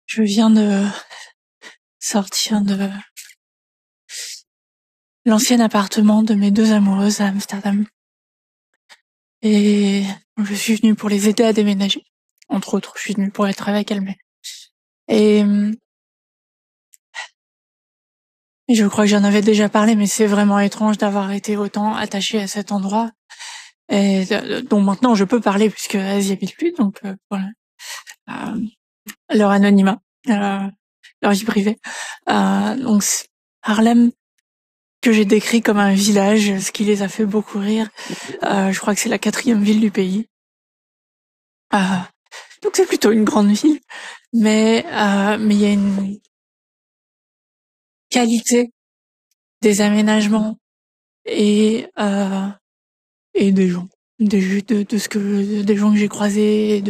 Je viens de sortir de l'ancien appartement de mes deux amoureuses à Amsterdam. Et je suis venue pour les aider à déménager. Entre autres, je suis venue pour être avec elles. Et je crois que j'en avais déjà parlé, mais c'est vraiment étrange d'avoir été autant attachée à cet endroit. Et dont maintenant je peux parler puisque elles y habitent plus, donc voilà. Leur anonymat, leur vie privée. Donc Harlem, que j'ai décrit comme un village, ce qui les a fait beaucoup rire. Je crois que c'est la 4e ville du pays. Donc c'est plutôt une grande ville, mais il y a une qualité des aménagements et des gens, des gens que j'ai croisés,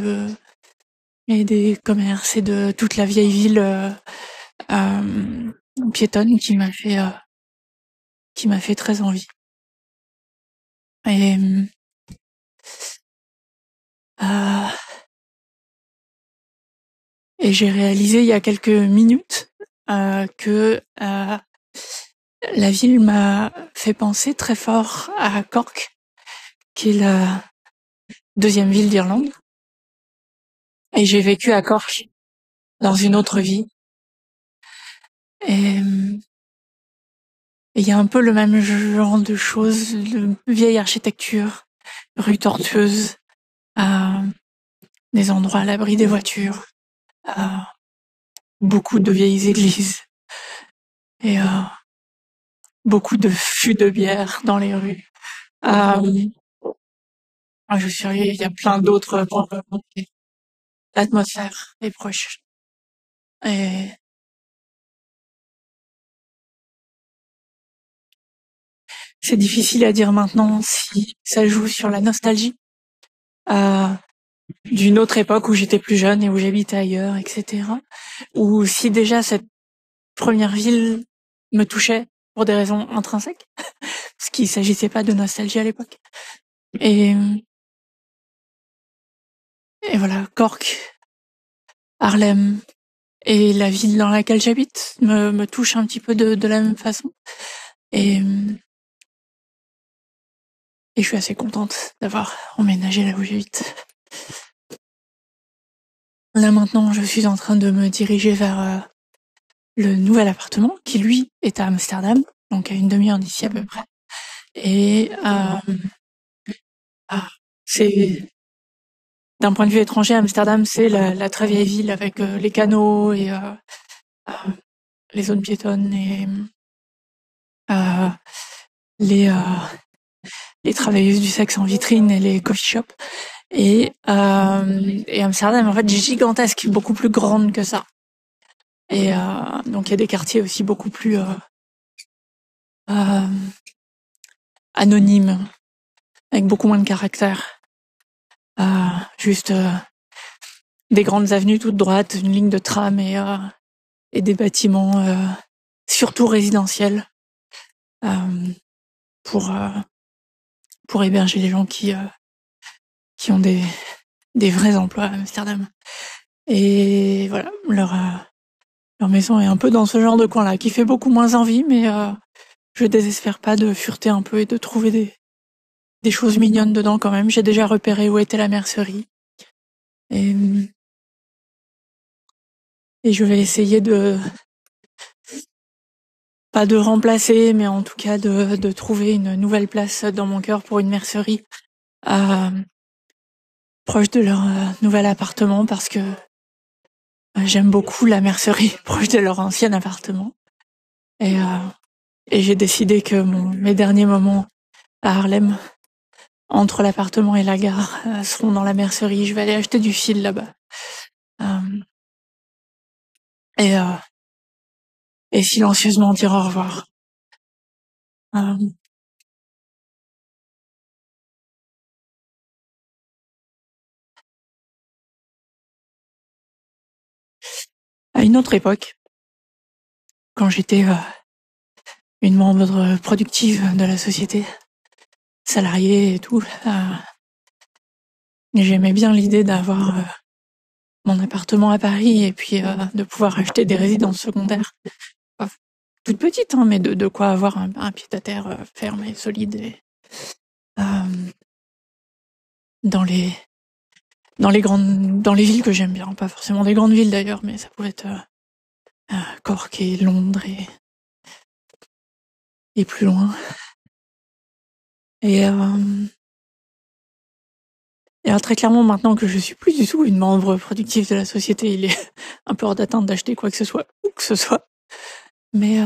et des commerces et de toute la vieille ville piétonne qui m'a fait très envie. Et j'ai réalisé il y a quelques minutes que la ville m'a fait penser très fort à Cork, qui est la 2e ville d'Irlande. Et j'ai vécu à Cork dans une autre vie. Et il y a un peu le même genre de choses, de vieille architecture, rues tortueuses, des endroits à l'abri des voitures, beaucoup de vieilles églises et beaucoup de fûts de bière dans les rues. Je suis sûre, il y a plein d'autres points. L'atmosphère est proche. Et c'est difficile à dire maintenant si ça joue sur la nostalgie d'une autre époque où j'étais plus jeune et où j'habitais ailleurs, etc. Ou si déjà cette première ville me touchait pour des raisons intrinsèques, parce qu'il s'agissait pas de nostalgie à l'époque. Et voilà, Cork, Harlem et la ville dans laquelle j'habite me touchent un petit peu de la même façon. Et je suis assez contente d'avoir emménagé là où j'habite. Là maintenant, je suis en train de me diriger vers le nouvel appartement qui lui est à Amsterdam, donc à une demi-heure d'ici à peu près. Et c'est d'un point de vue étranger, Amsterdam, c'est la très vieille ville avec les canaux et les zones piétonnes et les travailleuses du sexe en vitrine et les coffee shops. Et Amsterdam, en fait, est gigantesque, beaucoup plus grande que ça. Et donc il y a des quartiers aussi beaucoup plus anonymes, avec beaucoup moins de caractère. Juste des grandes avenues toutes droites, une ligne de tram et des bâtiments surtout résidentiels pour héberger les gens qui ont des vrais emplois à Amsterdam. Et voilà, leur maison est un peu dans ce genre de coin-là, qui fait beaucoup moins envie, mais je désespère pas de fureter un peu et de trouver des choses mignonnes dedans quand même. J'ai déjà repéré où était la mercerie. Et je vais essayer pas de remplacer, mais en tout cas de trouver une nouvelle place dans mon cœur pour une mercerie proche de leur nouvel appartement, parce que j'aime beaucoup la mercerie proche de leur ancien appartement. Et j'ai décidé que mes derniers moments à Harlem, entre l'appartement et la gare, seront dans la mercerie. Je vais aller acheter du fil là-bas. Et silencieusement dire au revoir. À une autre époque, quand j'étais une membre productive de la société, salariée et tout, J'aimais bien l'idée d'avoir mon appartement à Paris et puis de pouvoir acheter des résidences secondaires. Pas toutes petites, hein, mais de quoi avoir un pied-à-terre ferme et solide et dans les villes que j'aime bien, pas forcément des grandes villes d'ailleurs, mais ça pouvait être Cork et Londres et plus loin. Et alors très clairement, maintenant que je suis plus du tout une membre productive de la société, il est un peu hors d'atteinte d'acheter quoi que ce soit, où que ce soit. Mais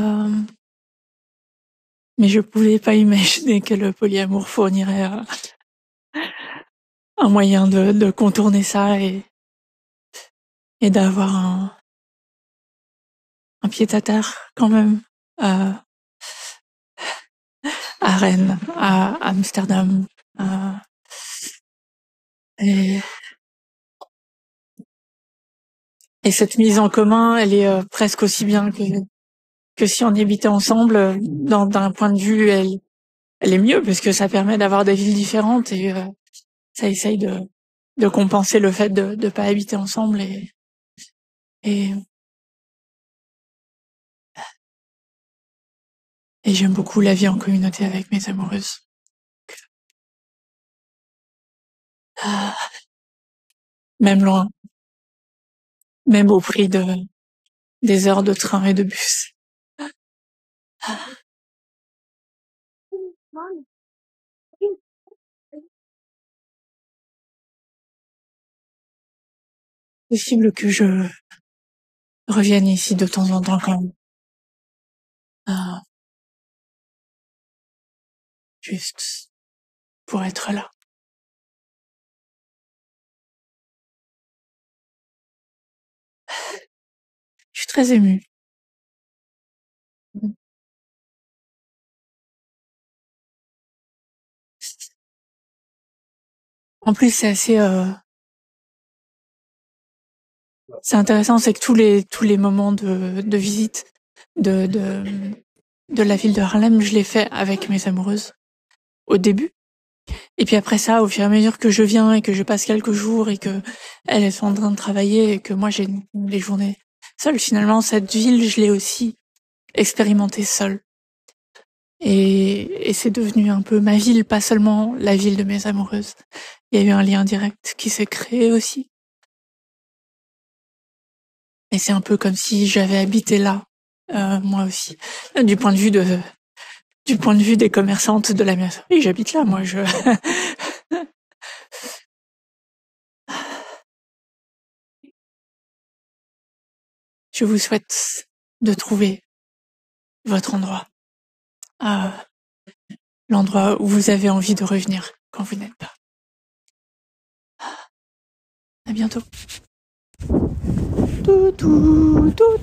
je pouvais pas imaginer que le polyamour fournirait un moyen de contourner ça et d'avoir un pied-à-terre quand même à Rennes, à Amsterdam. Et cette mise en commun, elle est presque aussi bien que si on y habitait ensemble. D'un point de vue, elle est mieux parce que ça permet d'avoir des villes différentes et ça essaye de compenser le fait de pas habiter ensemble et j'aime beaucoup la vie en communauté avec mes amoureuses. Même loin, même au prix des heures de train et de bus. Possible que je revienne ici de temps en temps quand même. Juste pour être là. Je suis très émue. En plus, c'est intéressant, c'est que tous les moments de visite de la ville de Harlem, je l'ai fait avec mes amoureuses au début. Et puis après ça, au fur et à mesure que je viens et que je passe quelques jours et que elles sont en train de travailler et que moi j'ai les journées seules, finalement, cette ville, je l'ai aussi expérimentée seule. Et c'est devenu un peu ma ville, pas seulement la ville de mes amoureuses. Il y a eu un lien direct qui s'est créé aussi. Et c'est un peu comme si j'avais habité là, moi aussi. Du point de vue des commerçantes de la maison. Oui, j'habite là, moi, je vous souhaite de trouver votre endroit. L'endroit où vous avez envie de revenir quand vous n'êtes pas. À bientôt. Tout, tout, tout.